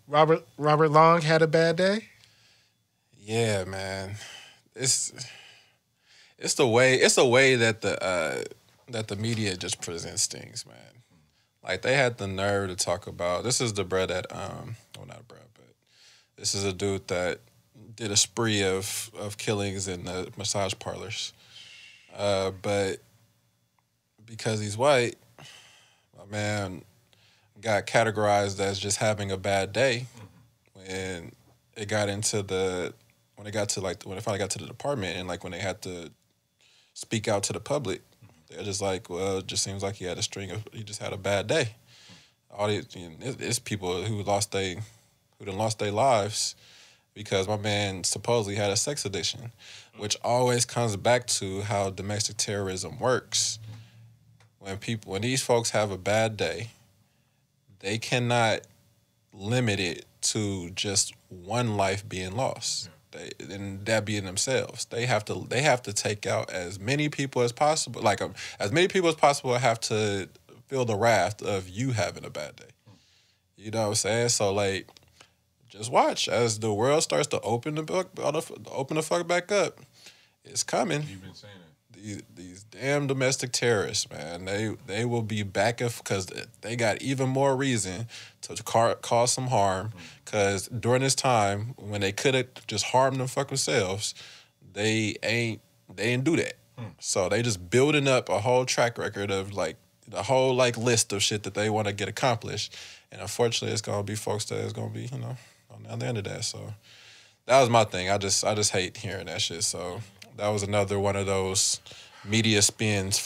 Robert Long had a bad day. Yeah, man. It's it's the way that the media just presents things, man. Like they had the nerve to talk about this is the bread that well not bread, but this is a dude that did a spree of killings in the massage parlors. But because he's white, my man got categorized as just having a bad day when it got into the when it got to like when it finally got to the department and like when they had to speak out to the public, they're just like, well, it just seems like he just had a bad day. All these, it's people who done lost their lives because my man supposedly had a sex addiction, which always comes back to how domestic terrorism works. When these folks have a bad day, they cannot limit it to just one life being lost. And that being themselves, they have to take out as many people as possible. Like as many people as possible have to feel the wrath of you having a bad day. You know what I'm saying? So like, just watch as the world starts to open the fuck back up. It's coming. You've been saying it. These damn domestic terrorists, man. They will be back because they got even more reason to cause some harm. Because during this time, when they could have just harmed them fuck themselves, they didn't do that. So they just building up a whole track record of like the whole like list of shit that they want to get accomplished. And unfortunately, it's gonna be folks that is gonna be on the other end of that. So that was my thing. I just hate hearing that shit. So that was another one of those media spins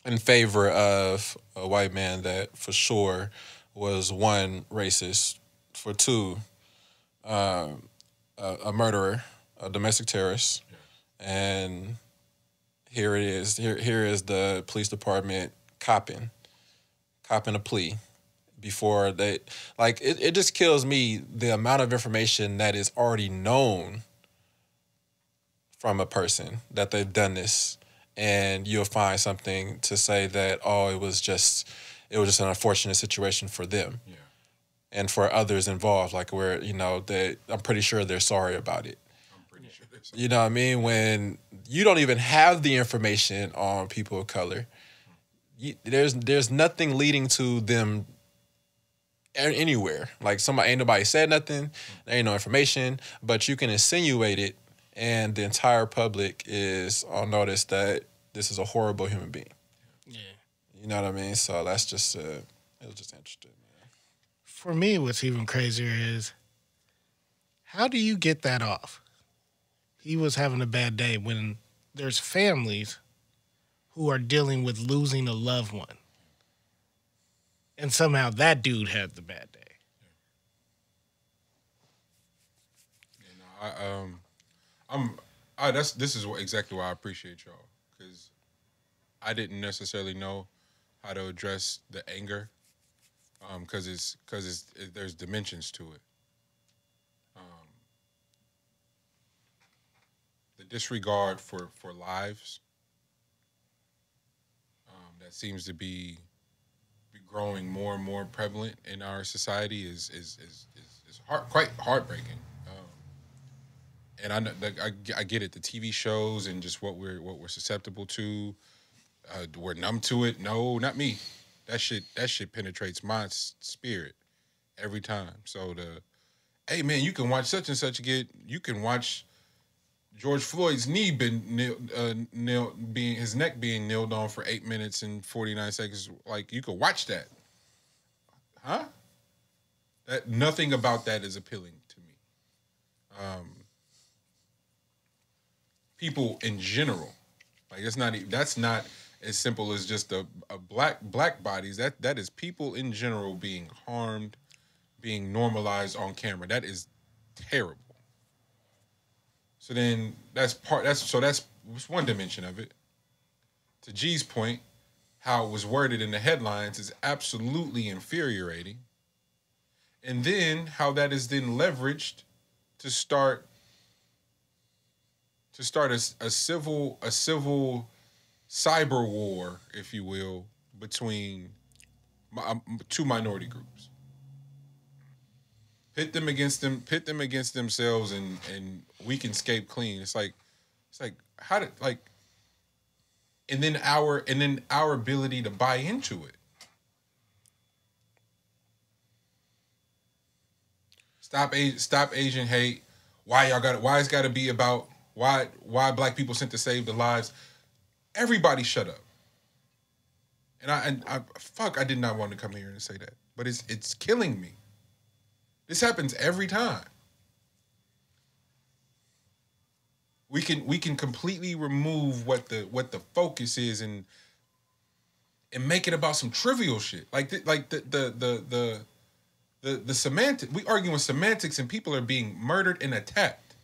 in favor of a white man that for sure was one racist, for two a murderer, a domestic terrorist, and here it is. Here is the police department copping a plea before they like it just kills me the amount of information that is already known from a person that they've done this, and you'll find something to say that it was just an unfortunate situation for them, and for others involved, like where that I'm pretty sure they're sorry about it. I'm pretty sure they're sorry. You know what I mean? When you don't even have the information on people of color, there's nothing leading to them anywhere. Like ain't nobody said nothing, there ain't no information, but you can insinuate it and the entire public is on notice that this is a horrible human being. Yeah. You know what I mean? So that's just it was just interesting, man. For me, what's even crazier is how do you get that off? He was having a bad day when there's families who are dealing with losing a loved one. And somehow that dude had the bad day. This is exactly why I appreciate y'all, because I didn't necessarily know how to address the anger, because there's dimensions to it. The disregard for lives that seems to be growing more and more prevalent in our society is quite heartbreaking. And I get it. The TV shows and just what we're susceptible to, we're numb to it. No, not me. That shit penetrates my spirit every time. So hey man, you can watch such and such you can watch George Floyd's knee his neck being nailed on for 8 minutes and 49 seconds. Like, you could watch that, huh? That nothing about that is appealing to me. People in general, like that's not as simple as just a black bodies. That is people in general being harmed, being normalized on camera. That is terrible. So then that's one dimension of it. To G's point, how it was worded in the headlines is absolutely infuriating. And then how that is then leveraged to start a civil cyber war, if you will, between two minority groups. Pit them against themselves, and we can escape clean. It's like how did like, and then our ability to buy into it. Stop Asian hate. Why it's got to be about why black people sent to save the lives. Everybody shut up. And I did not want to come here and say that, but it's killing me. This happens every time. We can completely remove what the focus is and make it about some trivial shit. Like the semantic. We arguing semantics and people are being murdered and attacked.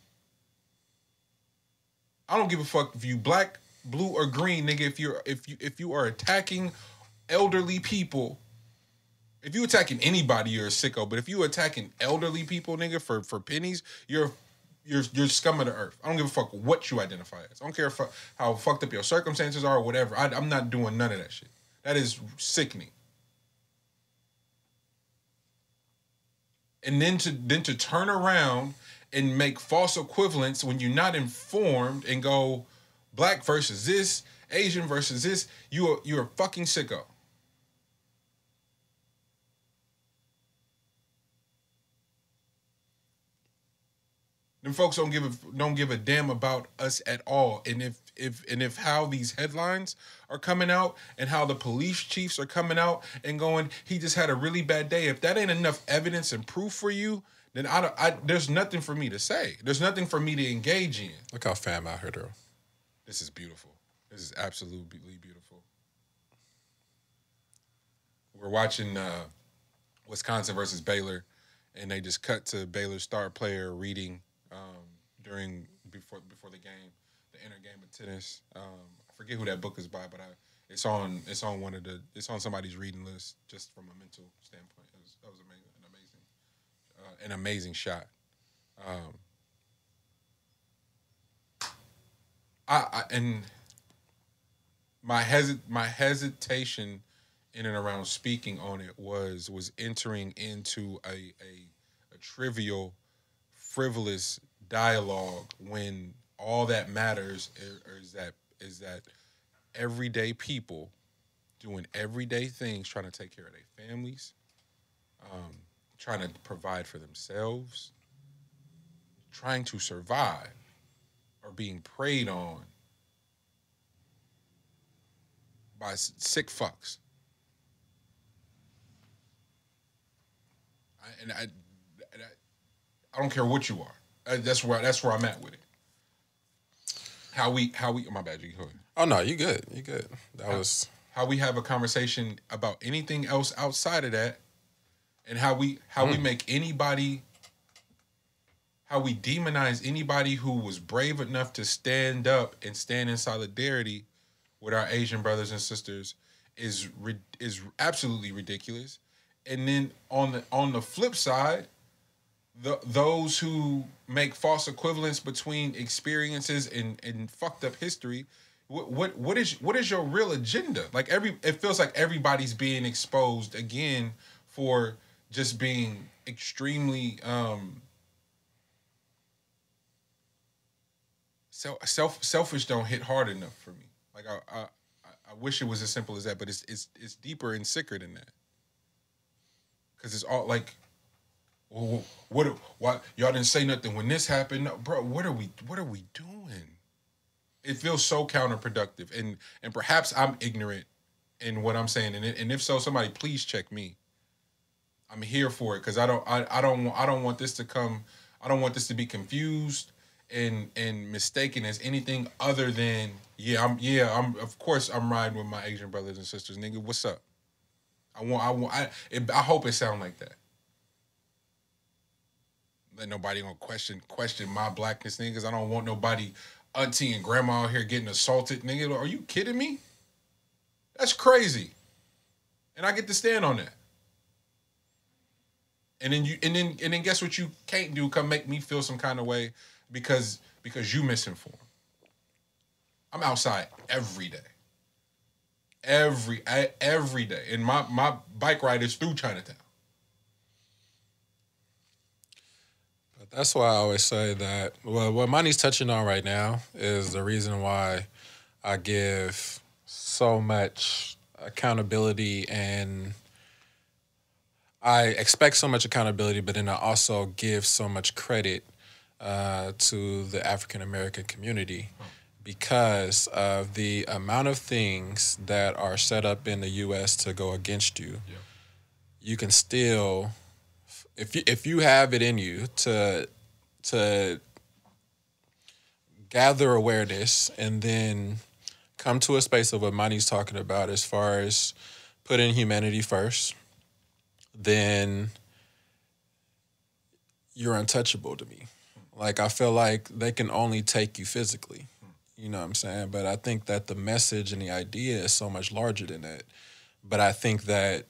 I don't give a fuck if you black, blue, or green, nigga. If you are attacking elderly people. If you attacking anybody, you're a sicko. But if you attacking elderly people, nigga, for pennies, you're scum of the earth. I don't give a fuck what you identify as. I don't care how fucked up your circumstances are or whatever. I'm not doing none of that shit. That is sickening. And then to turn around and make false equivalents when you're not informed and go black versus this, Asian versus this, you're a fucking sicko. Them folks don't give a damn about us at all. And if how these headlines are coming out and how the police chiefs are coming out and going, he just had a really bad day. If that ain't enough evidence and proof for you, then there's nothing for me to say. There's nothing for me to engage in. Look how fam out here, though. This is beautiful. This is absolutely beautiful. We're watching Wisconsin versus Baylor, and they just cut to Baylor's star player reading before the game, the inner game of tennis. I forget who that book is by, but it's on somebody's reading list just from a mental standpoint. That was an amazing shot. And my hesitation in and around speaking on it was entering into a trivial, frivolous dialogue when all that matters is that everyday people doing everyday things, trying to take care of their families, trying to provide for themselves, trying to survive, are being preyed on by sick fucks. I don't care what you are. That's where I'm at with it. How we my bad, you go ahead. Oh no, you good. You good. That was how we have a conversation about anything else outside of that, and how we make anybody, how we demonize anybody who was brave enough to stand up and stand in solidarity with our Asian brothers and sisters is absolutely ridiculous. And then on the flip side, those who make false equivalents between experiences and fucked up history, what is your real agenda? Like it feels like everybody's being exposed again for just being extremely selfish. Don't hit hard enough for me. Like I wish it was as simple as that, but it's deeper and sicker than that. Because it's all like, well, why y'all didn't say nothing when this happened? No, bro, what are we doing? It feels so counterproductive, and perhaps I'm ignorant in what I'm saying, and if so, somebody please check me. I'm here for it because I don't want this to come. I don't want this to be confused and mistaken as anything other than I'm of course I'm riding with my Asian brothers and sisters, nigga. What's up? I hope it sound like that. Let nobody gonna question my blackness, niggas. I don't want nobody, auntie and grandma out here getting assaulted, nigga. Are you kidding me? That's crazy. And I get to stand on that. And then guess what you can't do? Come make me feel some kind of way because you misinformed. I'm outside every day. Every day. And my bike ride is through Chinatown. That's why I always say that. Well, what Money's touching on right now is the reason why I give so much accountability, and I expect so much accountability, but then I also give so much credit to the African American community because of the amount of things that are set up in the U.S. to go against you. Yeah. You can still, if you have it in you to gather awareness and then come to a space of what Mani's talking about as far as putting humanity first, then you're untouchable to me. Like, I feel like they can only take you physically. You know what I'm saying? But I think that the message and the idea is so much larger than that. But I think that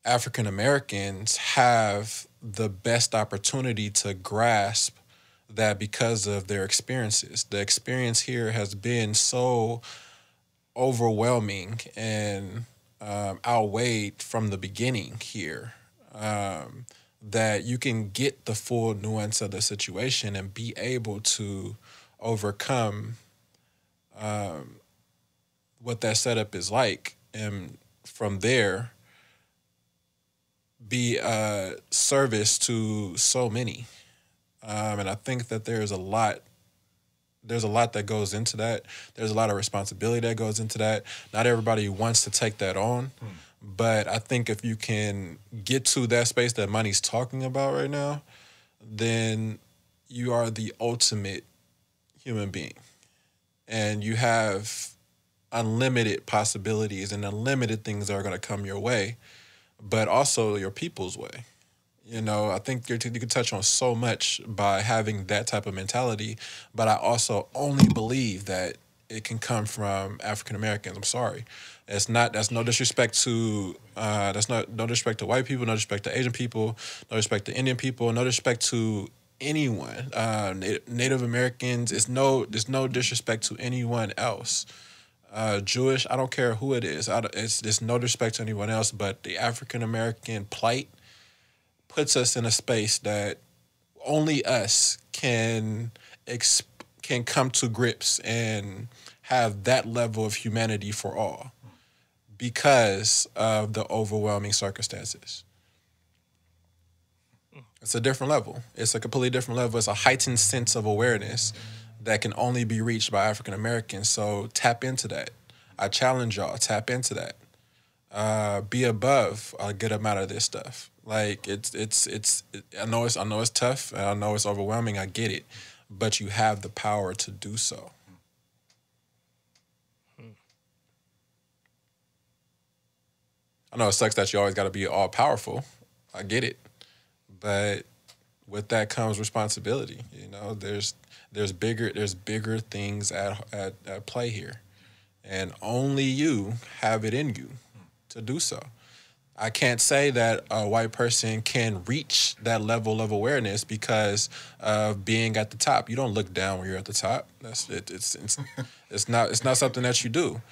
African Americans have the best opportunity to grasp that because of their experiences. The experience here has been so overwhelming and outweighed from the beginning here that you can get the full nuance of the situation and be able to overcome what that setup is like, and from there be a service to so many. And I think that there's a lot that goes into that. There's a lot of responsibility that goes into that. Not everybody wants to take that on. But I think if you can get to that space that Money's talking about right now, then you are the ultimate human being. And you have unlimited possibilities and unlimited things that are going to come your way, but also your people's way. You know, I think you can touch on so much by having that type of mentality, but I also only believe that it can come from African Americans. I'm sorry. That's no disrespect to no disrespect to white people, no disrespect to Asian people, no respect to Indian people, no disrespect to anyone. Native Americans, there's no disrespect to anyone else. Jewish, I don't care who it is. It's no disrespect to anyone else, but the African American plight puts us in a space that only us can come to grips and have that level of humanity for all because of the overwhelming circumstances. It's a different level. It's a completely different level. It's a heightened sense of awareness that can only be reached by African Americans. So tap into that. I challenge y'all, tap into that. Be above a good amount of this stuff. Like I know it's tough and I know it's overwhelming. I get it, but you have the power to do so. I know it sucks that you always got to be all powerful. I get it, but with that comes responsibility. You know, there's bigger things at play here, and only you have it in you to do so. I can't say that a white person can reach that level of awareness because of being at the top. You don't look down when you're at the top. That's it. It's not something that you do.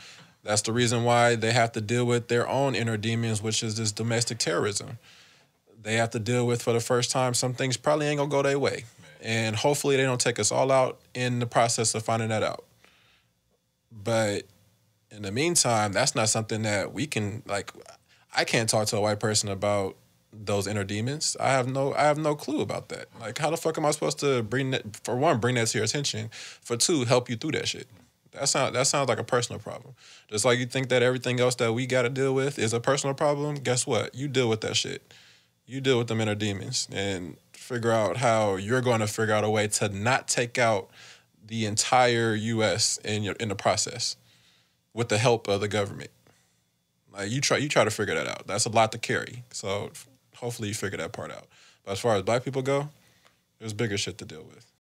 That's the reason why they have to deal with their own inner demons, which is this domestic terrorism. They have to deal with, for the first time, some things probably ain't gonna go their way, and hopefully they don't take us all out in the process of finding that out. But in the meantime, that's not something that we can like. I can't talk to a white person about those inner demons. I have no clue about that. Like, how the fuck am I supposed to bring that to your attention? For two, help you through that shit. That sounds like a personal problem. Just like you think that everything else that we got to deal with is a personal problem. Guess what? You deal with that shit. You deal with them inner demons and figure out how you're going to figure out a way to not take out the entire U.S. in the process with the help of the government. Like, you try to figure that out. That's a lot to carry. So hopefully you figure that part out. But as far as black people go, there's bigger shit to deal with.